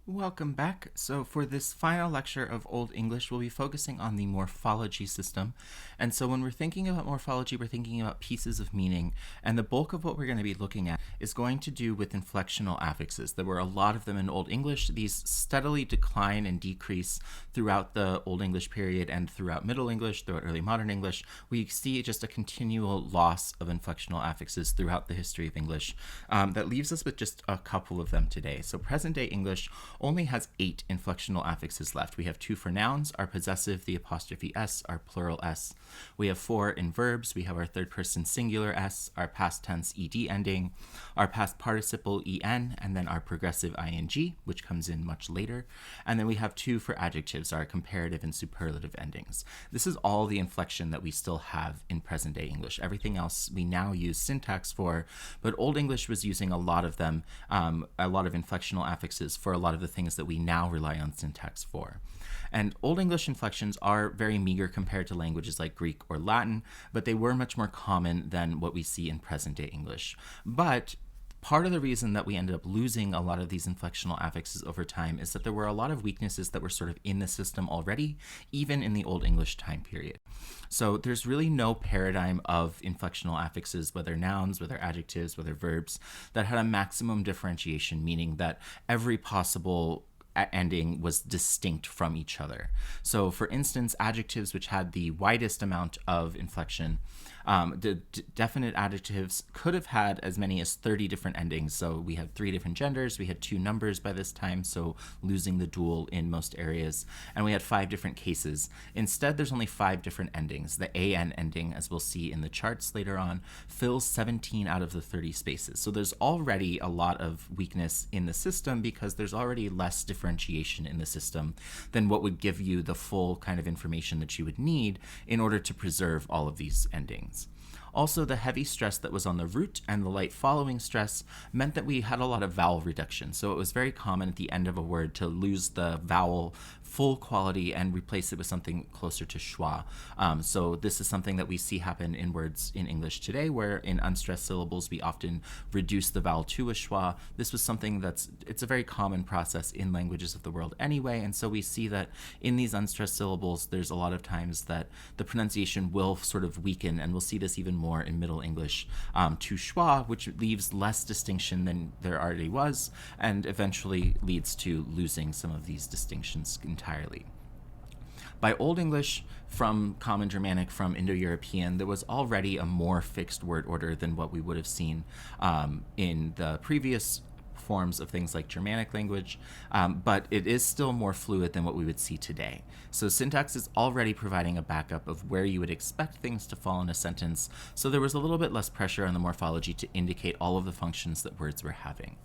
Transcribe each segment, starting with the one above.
Welcome back. So for this final lecture of Old English, we'll be focusing on the morphology system. And so when we're thinking about morphology, we're thinking about pieces of meaning. And the bulk of what we're going to be looking at is going to do with inflectional affixes. There were a lot of them in Old English. These steadily decline and decrease throughout the Old English period and throughout Middle English, throughout early modern English. We see just a continual loss of inflectional affixes throughout the history of English. That leaves us with just a couple of them today. So present day English only has 8 inflectional affixes left. We have 2 for nouns, our possessive, the apostrophe s, our plural s. We have 4 in verbs. We have our third person singular s, our past tense ed ending, our past participle en, and then our progressive ing, which comes in much later. And then we have 2 for adjectives, our comparative and superlative endings. This is all the inflection that we still have in present day English. Everything else we now use syntax for, but Old English was using a lot of them, a lot of inflectional affixes for a lot of the things that we now rely on syntax for. And Old English inflections are very meager compared to languages like Greek or Latin, but they were much more common than what we see in present day English. But part of the reason that we ended up losing a lot of these inflectional affixes over time is that there were a lot of weaknesses that were sort of in the system already, even in the Old English time period. So there's really no paradigm of inflectional affixes, whether nouns, whether adjectives, whether verbs, that had a maximum differentiation, meaning that every possible ending was distinct from each other. So for instance, adjectives which had the widest amount of inflection, the definite adjectives could have had as many as 30 different endings. So we had 3 different genders, we had 2 numbers by this time, so losing the dual in most areas, and we had 5 different cases. Instead, there's only 5 different endings. The an ending, as we'll see in the charts later on, fills 17 out of the 30 spaces. So there's already a lot of weakness in the system because there's already less differentiation in the system than what would give you the full kind of information that you would need in order to preserve all of these endings. Also, the heavy stress that was on the root and the light following stress meant that we had a lot of vowel reduction. So it was very common at the end of a word to lose the vowel full quality and replace it with something closer to schwa. So this is something that we see happen in words in English today, where in unstressed syllables we often reduce the vowel to a schwa. This was something it's a very common process in languages of the world anyway, and so we see that in these unstressed syllables there's a lot of times that the pronunciation will sort of weaken, and we'll see this even more in Middle English, to schwa, which leaves less distinction than there already was, and eventually leads to losing some of these distinctions entirely. By Old English, from Common Germanic, from Indo-European, there was already a more fixed word order than what we would have seen in the previous forms of things like Germanic language, but it is still more fluid than what we would see today. So syntax is already providing a backup of where you would expect things to fall in a sentence, so there was a little bit less pressure on the morphology to indicate all of the functions that words were having.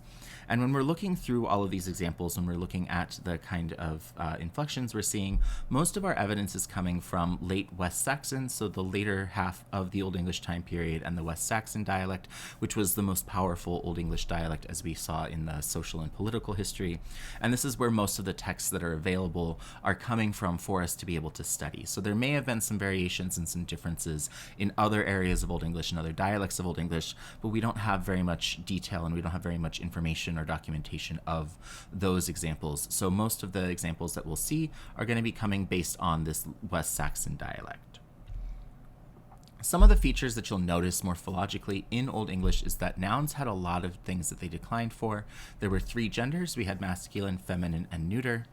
And when we're looking through all of these examples, when we're looking at the kind of inflections we're seeing, most of our evidence is coming from late West Saxon, so the later half of the Old English time period, and the West Saxon dialect, which was the most powerful Old English dialect as we saw in the social and political history. And this is where most of the texts that are available are coming from for us to be able to study. So there may have been some variations and some differences in other areas of Old English and other dialects of Old English, but we don't have very much detail and we don't have very much information or documentation of those examples. So most of the examples that we'll see are going to be coming based on this West Saxon dialect. Some of the features that you'll notice morphologically in Old English is that nouns had a lot of things that they declined for. There were 3 genders. We had masculine, feminine, and neuter.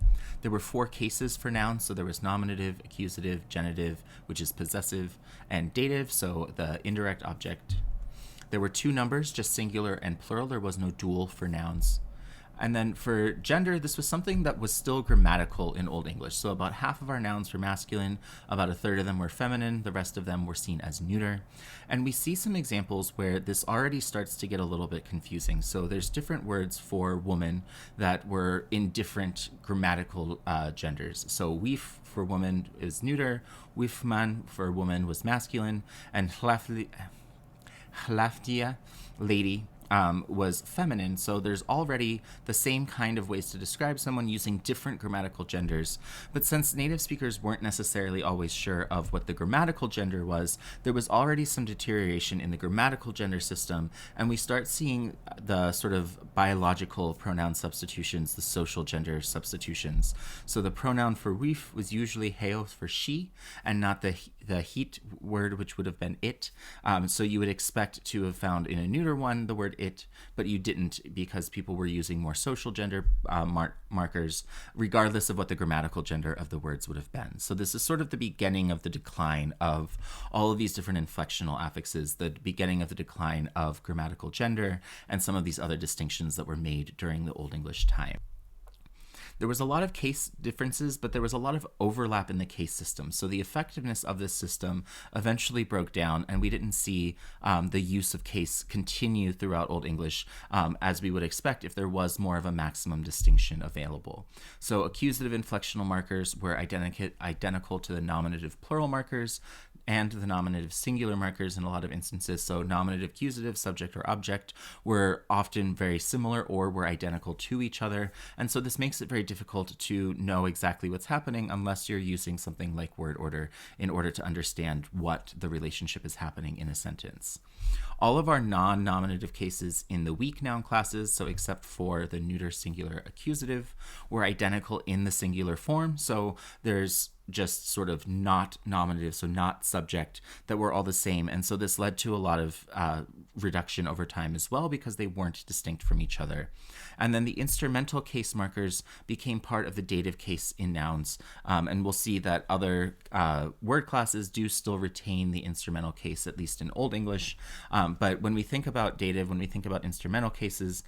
There were 4 cases for nouns, so there was nominative, accusative, genitive, which is possessive, and dative, so the indirect object. There were 2 numbers, just singular and plural. There was no dual for nouns. And then for gender, this was something that was still grammatical in Old English. So about half of our nouns were masculine, about a third of them were feminine, the rest of them were seen as neuter. And we see some examples where this already starts to get a little bit confusing. So there's different words for woman that were in different grammatical genders. So weef for woman is neuter, weefman for woman was masculine, and hlaftia, lady, was feminine. So there's already the same kind of ways to describe someone using different grammatical genders. But since native speakers weren't necessarily always sure of what the grammatical gender was, there was already some deterioration in the grammatical gender system, and we start seeing the sort of biological pronoun substitutions, the social gender substitutions. So the pronoun for weef was usually heo for she, and not the heat word, which would have been it. So you would expect to have found in a neuter one the word it, but you didn't, because people were using more social gender markers, regardless of what the grammatical gender of the words would have been. So this is sort of the beginning of the decline of all of these different inflectional affixes, the beginning of the decline of grammatical gender, and some of these other distinctions that were made during the Old English time. There was a lot of case differences, but there was a lot of overlap in the case system. So the effectiveness of this system eventually broke down, and we didn't see the use of case continue throughout Old English as we would expect if there was more of a maximum distinction available. So accusative inflectional markers were identical to the nominative plural markers and the nominative singular markers in a lot of instances. So nominative, accusative, subject, or object were often very similar or were identical to each other. And so this makes it very difficult to know exactly what's happening unless you're using something like word order in order to understand what the relationship is happening in a sentence. All of our non-nominative cases in the weak noun classes, so except for the neuter singular accusative, were identical in the singular form. So there's just sort of not nominative, so not subject, that were all the same. And so this led to a lot of reduction over time as well, because they weren't distinct from each other. And then the instrumental case markers became part of the dative case in nouns. And we'll see that other word classes do still retain the instrumental case, at least in Old English. But when we think about dative, when we think about instrumental cases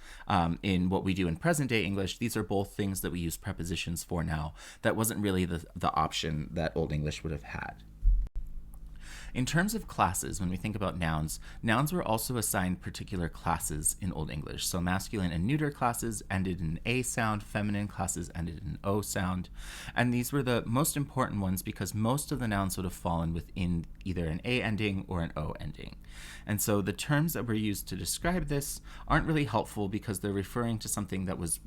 in what we do in present day English, these are both things that we use prepositions for now. That wasn't really the option that Old English would have had. In terms of classes, when we think about nouns, nouns were also assigned particular classes in Old English. So masculine and neuter classes ended in an A sound, feminine classes ended in an O sound. And these were the most important ones because most of the nouns would have fallen within either an A ending or an O ending. And so the terms that were used to describe this aren't really helpful because they're referring to something that was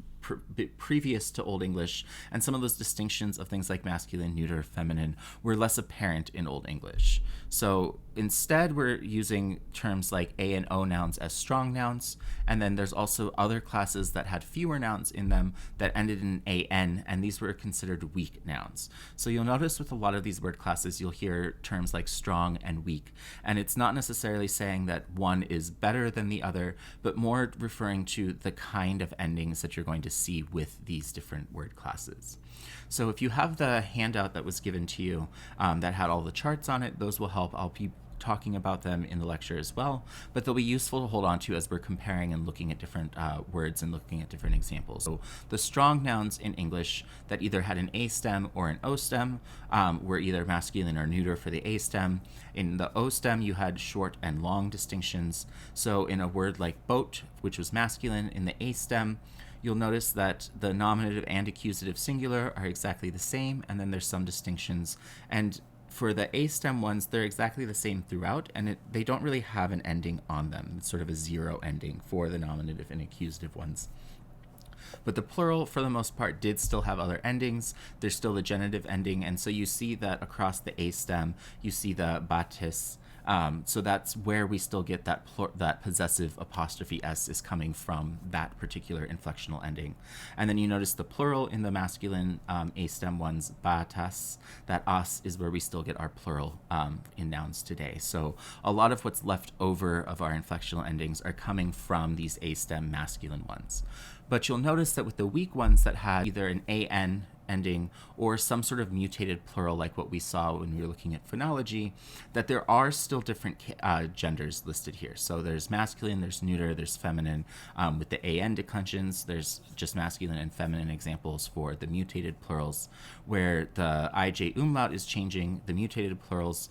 previous to Old English, and some of those distinctions of things like masculine, neuter, feminine were less apparent in Old English. So instead, we're using terms like A and O nouns as strong nouns, and then there's also other classes that had fewer nouns in them that ended in AN, and these were considered weak nouns. So you'll notice with a lot of these word classes, you'll hear terms like strong and weak, and it's not necessarily saying that one is better than the other, but more referring to the kind of endings that you're going to see with these different word classes. So if you have the handout that was given to you that had all the charts on it, those will help. I'll be talking about them in the lecture as well, but they'll be useful to hold on to as we're comparing and looking at different words and looking at different examples. So the strong nouns in English that either had an A stem or an O stem were either masculine or neuter for the A stem. In the O stem, you had short and long distinctions. So in a word like boat, which was masculine, in the A stem, you'll notice that the nominative and accusative singular are exactly the same, and then there's some distinctions. And for the A stem ones, they're exactly the same throughout, and they don't really have an ending on them. It's sort of a zero ending for the nominative and accusative ones. But the plural, for the most part, did still have other endings. There's still the genitive ending, and so you see that across the A stem, you see the batis. So that's where we still get that possessive apostrophe s is coming from that particular inflectional ending. And then you notice the plural in the masculine A stem ones, batas, that as is where we still get our plural in nouns today. So a lot of what's left over of our inflectional endings are coming from these A stem masculine ones. But you'll notice that with the weak ones that had either an an ending or some sort of mutated plural like what we saw when we were looking at phonology, that there are still different genders listed here. So there's masculine, there's neuter, there's feminine. With the an declensions, there's just masculine and feminine examples for the mutated plurals, where the ij umlaut is changing the mutated plurals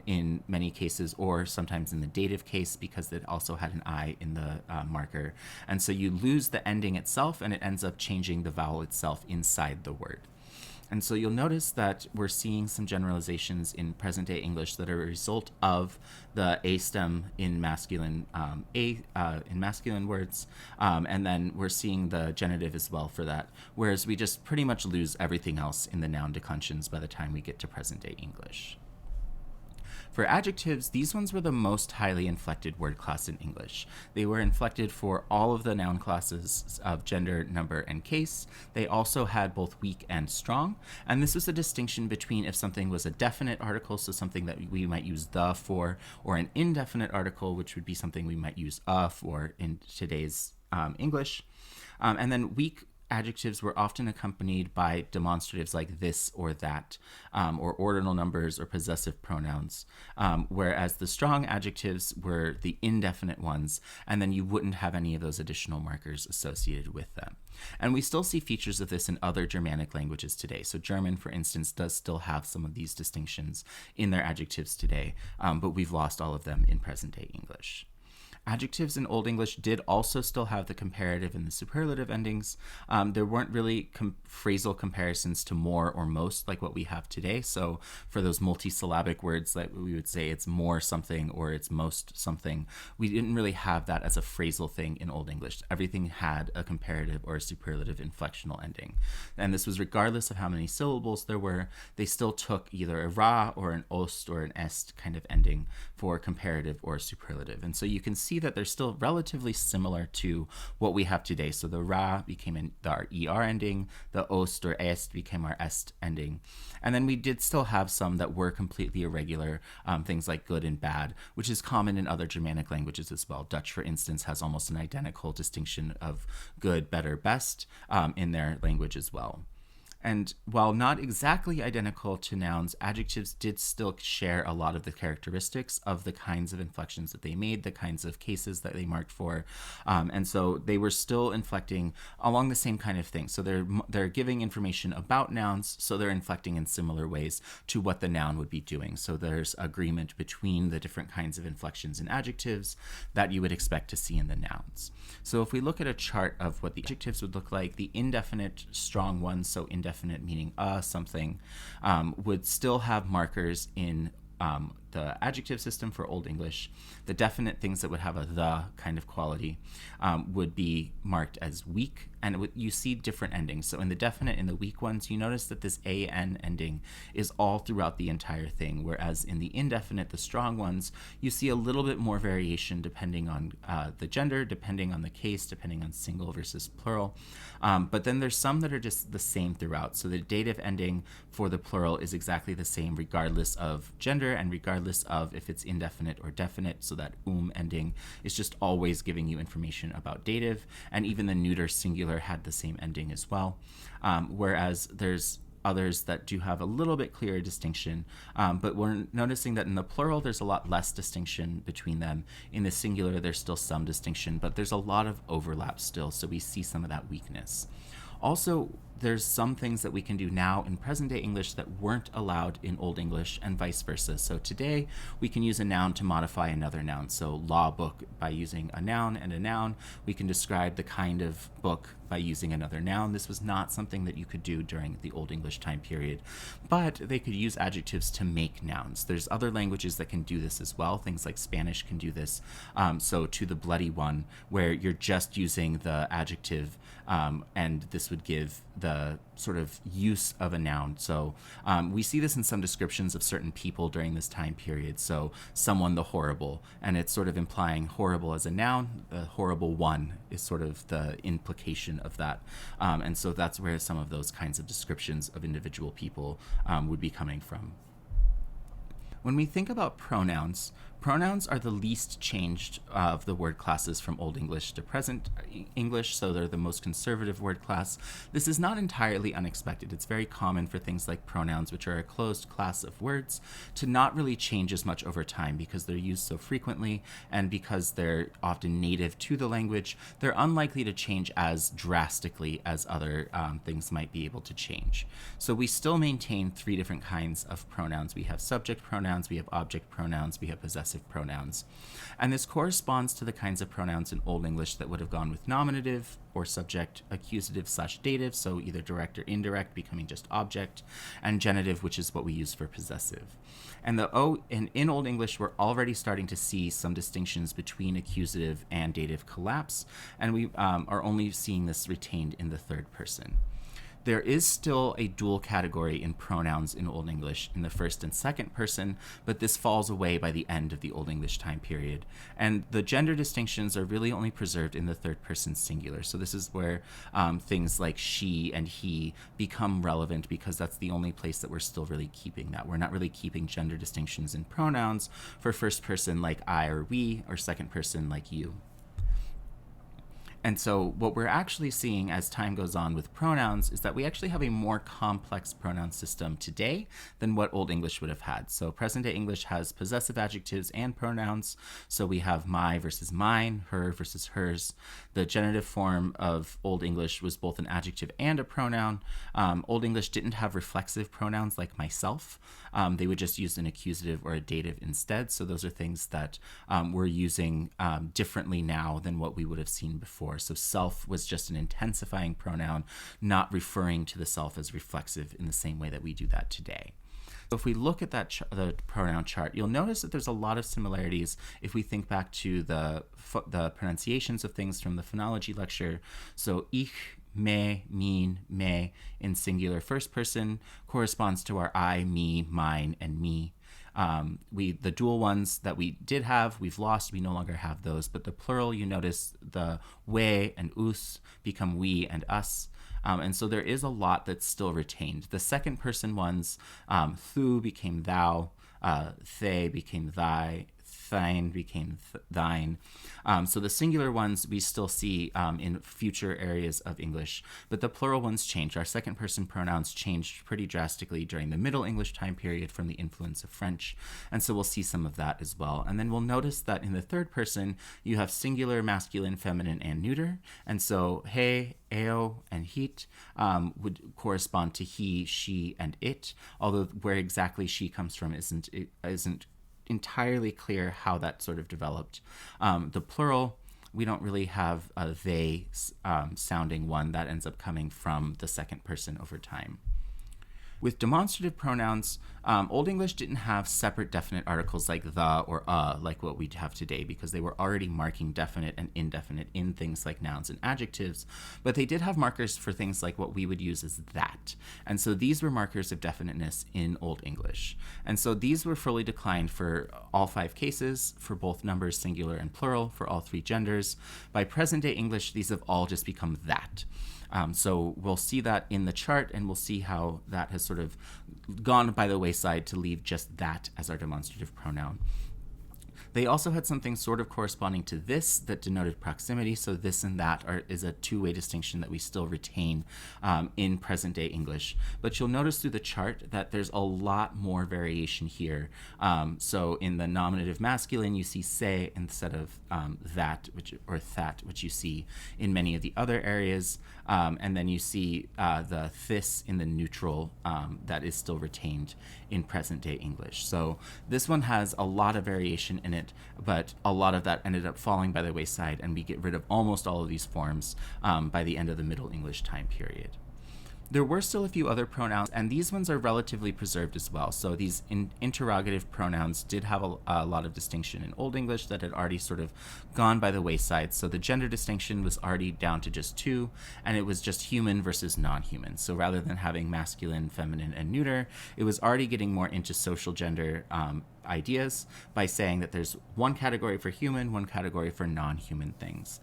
in many cases, or sometimes in the dative case because it also had an I in the marker. And so you lose the ending itself and it ends up changing the vowel itself inside the word. And so you'll notice that we're seeing some generalizations in present day English that are a result of the a stem in masculine in masculine words, and then we're seeing the genitive as well for that. Whereas we just pretty much lose everything else in the noun declensions by the time we get to present day English. For adjectives, these ones were the most highly inflected word class in English. They were inflected for all of the noun classes of gender, number, and case. They also had both weak and strong, and this was a distinction between if something was a definite article, so something that we might use the for, or an indefinite article, which would be something we might use a for in today's English. And then weak adjectives were often accompanied by demonstratives like this or that, or ordinal numbers or possessive pronouns, whereas the strong adjectives were the indefinite ones, and then you wouldn't have any of those additional markers associated with them. And we still see features of this in other Germanic languages today. So German, for instance, does still have some of these distinctions in their adjectives today, but we've lost all of them in present-day English. Adjectives in Old English did also still have the comparative and the superlative endings. There weren't really phrasal comparisons to more or most like what we have today. So for those multisyllabic words that we would say it's more something or it's most something, we didn't really have that as a phrasal thing in Old English. Everything had a comparative or a superlative inflectional ending. And this was regardless of how many syllables there were, they still took either a ra or an ost or an est kind of ending for comparative or superlative. And so you can see that they're still relatively similar to what we have today. So the ra became our er ending, the ost or est became our est ending. And then we did still have some that were completely irregular, things like good and bad, which is common in other Germanic languages as well. Dutch, for instance, has almost an identical distinction of good, better, best in their language as well. And while not exactly identical to nouns, adjectives did still share a lot of the characteristics of the kinds of inflections that they made, the kinds of cases that they marked for. And so they were still inflecting along the same kind of thing. So they're giving information about nouns, so they're inflecting in similar ways to what the noun would be doing. So there's agreement between the different kinds of inflections in adjectives that you would expect to see in the nouns. So if we look at a chart of what the adjectives would look like, the indefinite strong ones, so indefinite meaning something, would still have markers in the adjective system for Old English. The definite things that would have a the kind of quality would be marked as weak, and you see different endings. So in the definite, in the weak ones, you notice that this an ending is all throughout the entire thing, whereas in the indefinite, the strong ones, you see a little bit more variation depending on the gender, depending on the case, depending on single versus plural. But then there's some that are just the same throughout. So the dative ending for the plural is exactly the same regardless of gender and regardless of if it's indefinite or definite. So that ending is just always giving you information about dative, and even the neuter singular had the same ending as well. Whereas there's others that do have a little bit clearer distinction, but we're noticing that in the plural there's a lot less distinction between them. In the singular there's still some distinction, but there's a lot of overlap still, so we see some of that weakness. Also, there's some things that we can do now in present-day English that weren't allowed in Old English, and vice versa. So today, we can use a noun to modify another noun. So law book, by using a noun and a noun, we can describe the kind of book by using another noun. This was not something that you could do during the Old English time period, but they could use adjectives to make nouns. There's other languages that can do this as well. Things like Spanish can do this. So to the bloody one, where you're just using the adjective, and this would give the sort of use of a noun. So we see this in some descriptions of certain people during this time period. So someone the horrible, and it's sort of implying horrible as a noun. The horrible one is sort of the implication of that. And so that's where some of those kinds of descriptions of individual people would be coming from. When we think about pronouns, pronouns are the least changed of the word classes from Old English to present English, so they're the most conservative word class. This is not entirely unexpected. It's very common for things like pronouns, which are a closed class of words, to not really change as much over time because they're used so frequently, and because they're often native to the language, they're unlikely to change as drastically as other things might be able to change. So we still maintain three different kinds of pronouns. We have subject pronouns, we have object pronouns, we have possessive possessive pronouns. And this corresponds to the kinds of pronouns in Old English that would have gone with nominative or subject, accusative / dative, so either direct or indirect, becoming just object, and genitive, which is what we use for possessive. And in Old English, we're already starting to see some distinctions between accusative and dative collapse, and we are only seeing this retained in the third person. There is still a dual category in pronouns in Old English in the first and second person, but this falls away by the end of the Old English time period. And the gender distinctions are really only preserved in the third person singular. So this is where things like she and he become relevant, because that's the only place that we're still really keeping that. We're not really keeping gender distinctions in pronouns for first person like I or we, or second person like you. And so what we're actually seeing as time goes on with pronouns is that we actually have a more complex pronoun system today than what Old English would have had. So present day English has possessive adjectives and pronouns. So we have my versus mine, her versus hers. The genitive form of Old English was both an adjective and a pronoun. Old English didn't have reflexive pronouns like myself. They would just use an accusative or a dative instead. So those are things that we're using differently now than what we would have seen before. So self was just an intensifying pronoun, not referring to the self as reflexive in the same way that we do that today. So if we look at that the pronoun chart, you'll notice that there's a lot of similarities if we think back to the pronunciations of things from the phonology lecture. So ich, me, mine, me in singular first person corresponds to our I, me, mine, and me. The dual ones that we did have, we've lost. We no longer have those. But the plural, you notice the we and us become we and us. And so there is a lot that's still retained. The second person ones, thu became thou, they became thy, thine became thine. So the singular ones we still see in future areas of English, but the plural ones changed. Our second person pronouns changed pretty drastically during the Middle English time period from the influence of French, and so we'll see some of that as well. And then we'll notice that in the third person you have singular, masculine, feminine, and neuter, and so he, eo, and hit would correspond to he, she, and it, although where exactly she comes from isn't entirely clear how that sort of developed. The plural, we don't really have a they sounding one. That ends up coming from the second person over time. With demonstrative pronouns, Old English didn't have separate definite articles like the or like what we have today, because they were already marking definite and indefinite in things like nouns and adjectives, but they did have markers for things like what we would use as that. And so these were markers of definiteness in Old English. And so these were fully declined for all 5 cases, for both numbers, singular and plural, for all 3 genders. By present day English, these have all just become that. So we'll see that in the chart, and we'll see how that has sort of gone by the wayside to leave just that as our demonstrative pronoun. They also had something sort of corresponding to this that denoted proximity, so this and that is a two-way distinction that we still retain in present-day English. But you'll notice through the chart that there's a lot more variation here. So in the nominative masculine, you see se instead of that, which you see in many of the other areas. And then you see the this in the neutral that is still retained in present-day English. So this one has a lot of variation in it, but a lot of that ended up falling by the wayside, and we get rid of almost all of these forms by the end of the Middle English time period. There were still a few other pronouns, and these ones are relatively preserved as well. So these interrogative pronouns did have a lot of distinction in Old English that had already sort of gone by the wayside. So the gender distinction was already down to just 2, and it was just human versus non-human. So rather than having masculine, feminine, and neuter, it was already getting more into social gender ideas by saying that there's one category for human, one category for non-human things.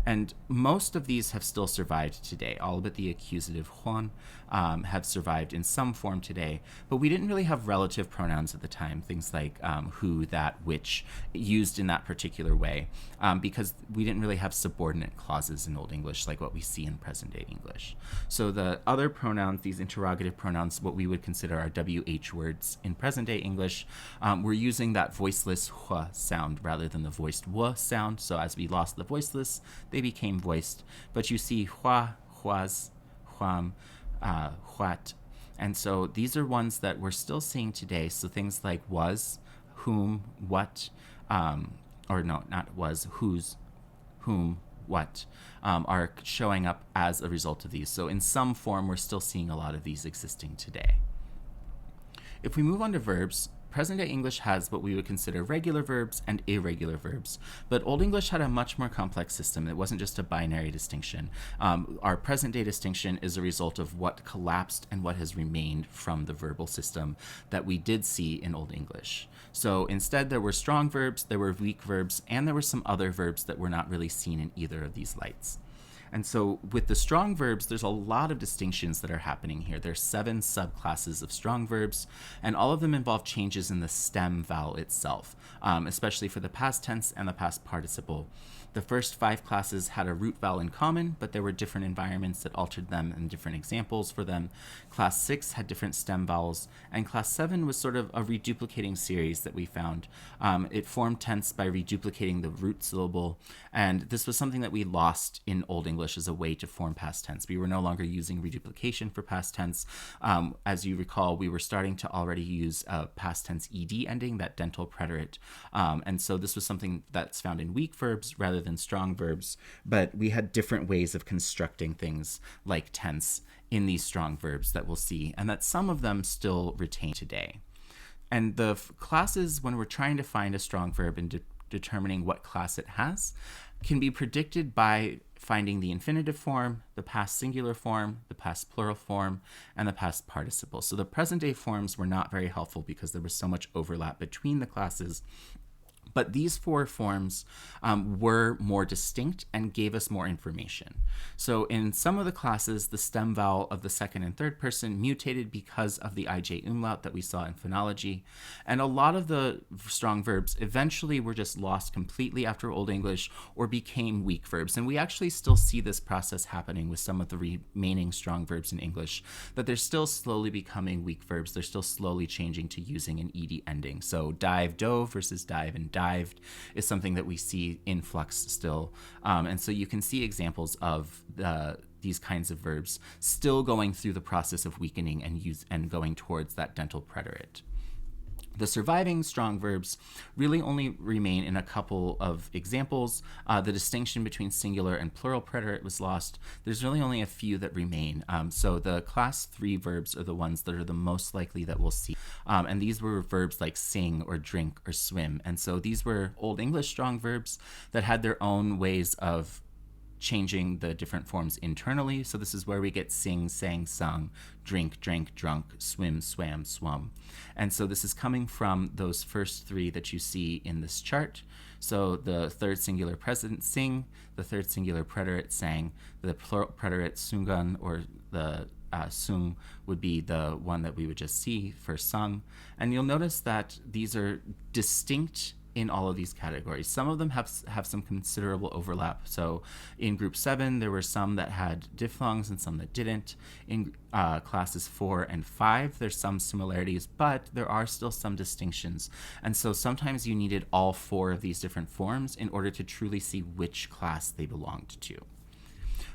And most of these have still survived today. All but the accusative Juan have survived in some form today. But we didn't really have relative pronouns at the time, things like who, that, which, used in that particular way, because we didn't really have subordinate clauses in Old English like what we see in present-day English. So the other pronouns, these interrogative pronouns, what we would consider our WH words in present-day English, we're using that voiceless hua sound rather than the voiced wa sound. So as we lost the voiceless, they became voiced. But you see hua, huas, huam, huat. And so these are ones that we're still seeing today. So things like was, whom, what, or no, not was, whose, whom, what, are showing up as a result of these. So in some form, we're still seeing a lot of these existing today. If we move on to verbs, present-day English has what we would consider regular verbs and irregular verbs, but Old English had a much more complex system. It wasn't just a binary distinction. Our present-day distinction is a result of what collapsed and what has remained from the verbal system that we did see in Old English. So instead, there were strong verbs, there were weak verbs, and there were some other verbs that were not really seen in either of these lights. And so with the strong verbs, there's a lot of distinctions that are happening here. There's 7 subclasses of strong verbs, and all of them involve changes in the stem vowel itself, especially for the past tense and the past participle. The first 5 classes had a root vowel in common, but there were different environments that altered them and different examples for them. Class 6 had different stem vowels, and class 7 was sort of a reduplicating series that we found. It formed tense by reduplicating the root syllable, and this was something that we lost in Old English as a way to form past tense. We were no longer using reduplication for past tense. As you recall, we were starting to already use a past tense ed ending, that dental preterite. And so this was something that's found in weak verbs rather than strong verbs, but we had different ways of constructing things like tense in these strong verbs that we'll see, and that some of them still retain today. And the classes, when we're trying to find a strong verb and determining what class it has, can be predicted by finding the infinitive form, the past singular form, the past plural form, and the past participle. So the present day forms were not very helpful because there was so much overlap between the classes. But these 4 forms were more distinct and gave us more information. So in some of the classes, the stem vowel of the second and third person mutated because of the ij umlaut that we saw in phonology. And a lot of the strong verbs eventually were just lost completely after Old English or became weak verbs. And we actually still see this process happening with some of the remaining strong verbs in English, that they're still slowly becoming weak verbs. They're still slowly changing to using an ed ending. So dive, dove versus dive and dived is something that we see in flux still. And so you can see examples of these kinds of verbs still going through the process of weakening and going towards that dental preterite. The surviving strong verbs really only remain in a couple of examples. The distinction between singular and plural preterite was lost. There's really only a few that remain. So the class 3 verbs are the ones that are the most likely that we'll see. And these were verbs like sing or drink or swim. And so these were Old English strong verbs that had their own ways of changing the different forms internally. So this is where we get sing, sang, sung, drink, drank, drunk, swim, swam, swum. And so this is coming from those first 3 that you see in this chart. So the third singular present, sing, the third singular preterite, sang, the plural preterite, sungun, or the sung would be the one that we would just see for sung. And you'll notice that these are distinct in all of these categories. Some of them have some considerable overlap. So in group 7, there were some that had diphthongs and some that didn't. In classes 4 and 5, there's some similarities, but there are still some distinctions. And so sometimes you needed all 4 of these different forms in order to truly see which class they belonged to.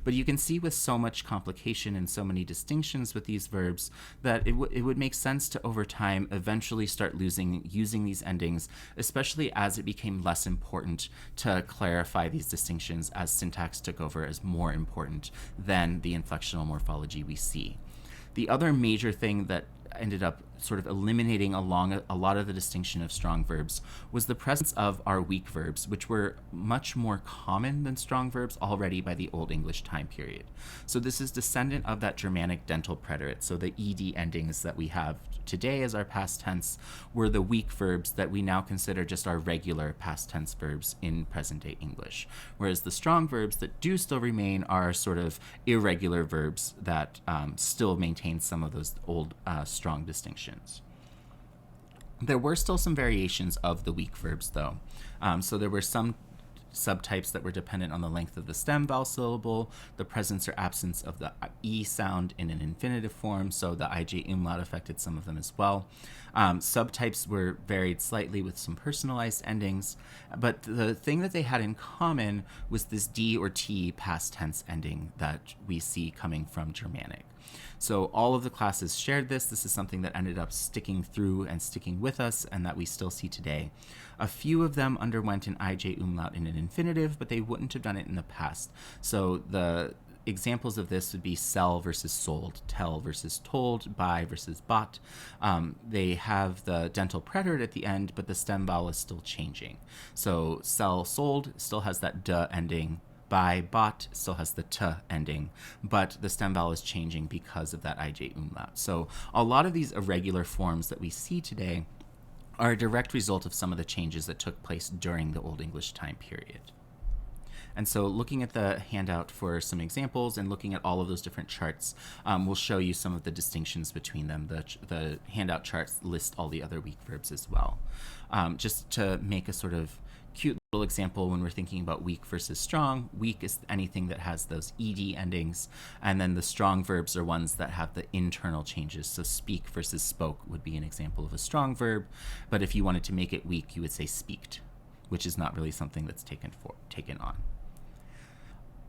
But you can see with so much complication and so many distinctions with these verbs that it would make sense to, over time, eventually start using these endings, especially as it became less important to clarify these distinctions as syntax took over as more important than the inflectional morphology we see. The other major thing that ended up sort of eliminating along a lot of the distinction of strong verbs was the presence of our weak verbs, which were much more common than strong verbs already by the Old English time period. So this is descendant of that Germanic dental preterite. So the ed endings that we have today as our past tense were the weak verbs that we now consider just our regular past tense verbs in present day English. Whereas the strong verbs that do still remain are sort of irregular verbs that still maintain some of those old strong distinctions. There were still some variations of the weak verbs, though. So there were some subtypes that were dependent on the length of the stem vowel syllable, the presence or absence of the E sound in an infinitive form, so the IJ umlaut affected some of them as well. Subtypes were varied slightly with some personalized endings, but the thing that they had in common was this D or T past tense ending that we see coming from Germanic. So all of the classes shared this. This is something that ended up sticking through and sticking with us and that we still see today. A few of them underwent an IJ umlaut in an infinitive, but they wouldn't have done it in the past. So the examples of this would be sell versus sold, tell versus told, buy versus bought. They have the dental preterite at the end, but the stem vowel is still changing. So sell, sold still has that duh ending. Buy, bought still has the t ending, but the stem vowel is changing because of that IJ umlaut. So a lot of these irregular forms that we see today are a direct result of some of the changes that took place during the Old English time period. And so looking at the handout for some examples and looking at all of those different charts, we'll show you some of the distinctions between them. The handout charts list all the other weak verbs as well. Just to make a sort of cute little example when we're thinking about weak versus strong, weak is anything that has those ed endings, and then the strong verbs are ones that have the internal changes. So speak versus spoke would be an example of a strong verb, but if you wanted to make it weak, you would say speaked, which is not really something that's taken on.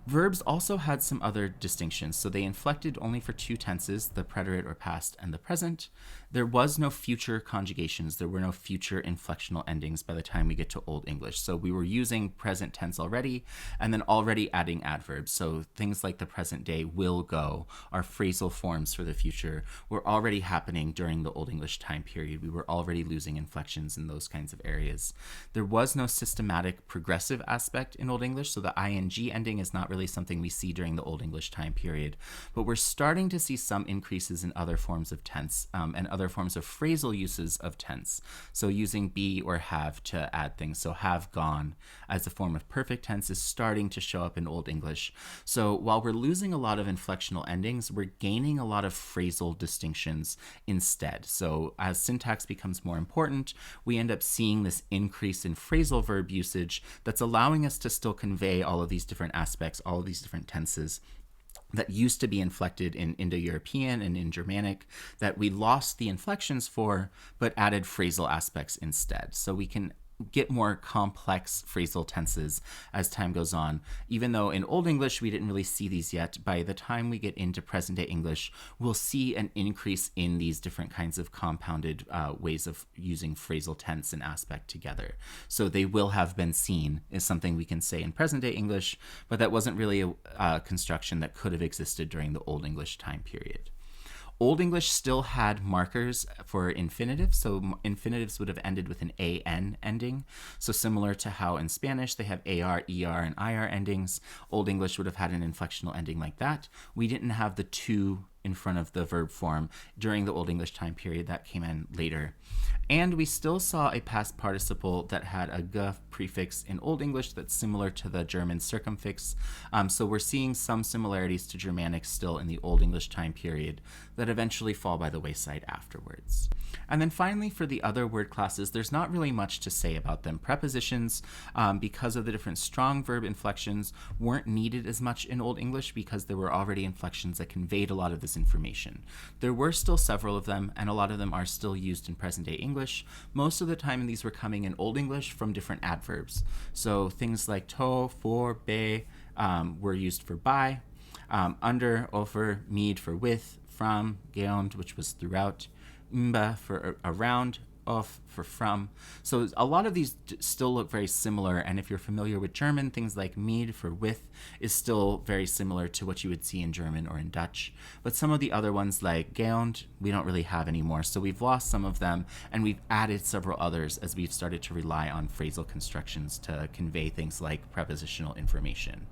Verbs also had some other distinctions. So they inflected only for two tenses, the preterite or past and the present. There was no future conjugations. There were no future inflectional endings by the time we get to Old English. So we were using present tense already and then already adding adverbs. So things like the present day, will, go, are phrasal forms for the future were already happening during the Old English time period. We were already losing inflections in those kinds of areas. There was no systematic progressive aspect in Old English. So the ing ending is not really something we see during the Old English time period, but we're starting to see some increases in other forms of tense and other forms of phrasal uses of tense. So using be or have to add things. So have gone as a form of perfect tense is starting to show up in Old English. So while we're losing a lot of inflectional endings, we're gaining a lot of phrasal distinctions instead. So as syntax becomes more important, we end up seeing this increase in phrasal verb usage that's allowing us to still convey all of these different aspects, all of these different tenses that used to be inflected in Indo-European and in Germanic that we lost the inflections for, but added phrasal aspects instead. So we can get more complex phrasal tenses as time goes on. Even though in Old English we didn't really see these yet, by the time we get into present-day English, we'll see an increase in these different kinds of compounded ways of using phrasal tense and aspect together. So they will have been seen is something we can say in present-day English, but that wasn't really a construction that could have existed during the Old English time period. Old English still had markers for infinitives, so infinitives would have ended with an an ending. So similar to how in Spanish they have ar, er, and ir endings, Old English would have had an inflectional ending like that. We didn't have the to in front of the verb form during the Old English time period. That came in later. And we still saw a past participle that had a g prefix in Old English that's similar to the German circumfix. So we're seeing some similarities to Germanic still in the Old English time period that eventually fall by the wayside afterwards. And then finally, for the other word classes, there's not really much to say about them. Prepositions, because of the different strong verb inflections, weren't needed as much in Old English because there were already inflections that conveyed a lot of this information. There were still several of them, and a lot of them are still used in present-day English. Most of the time, these were coming in Old English from different adverbs. So things like to, for, be were used for by, under, over, mid for with, from, geond, which was throughout, mba for around, of for from. So a lot of these still look very similar, and if you're familiar with German, things like mid for with is still very similar to what you would see in German or in Dutch. But some of the other ones like geond, we don't really have anymore. So we've lost some of them, and we've added several others as we've started to rely on phrasal constructions to convey things like prepositional information.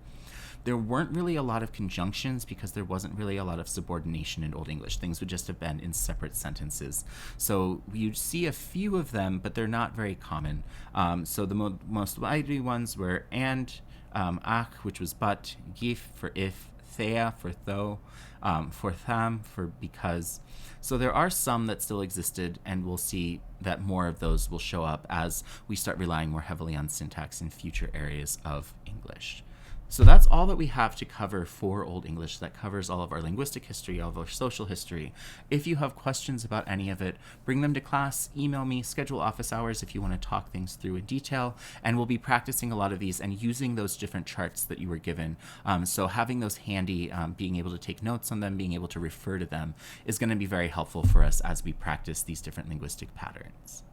There weren't really a lot of conjunctions because there wasn't really a lot of subordination in Old English. Things would just have been in separate sentences. So you'd see a few of them, but they're not very common. So the most widely ones were and, ach, which was but, gif for if, thea for though, for tham for because. So there are some that still existed, and we'll see that more of those will show up as we start relying more heavily on syntax in future areas of English. So that's all that we have to cover for Old English. That covers all of our linguistic history, all of our social history. If you have questions about any of it, bring them to class, email me, schedule office hours if you want to talk things through in detail, and we'll be practicing a lot of these and using those different charts that you were given. So having those handy, being able to take notes on them, being able to refer to them is going to be very helpful for us as we practice these different linguistic patterns.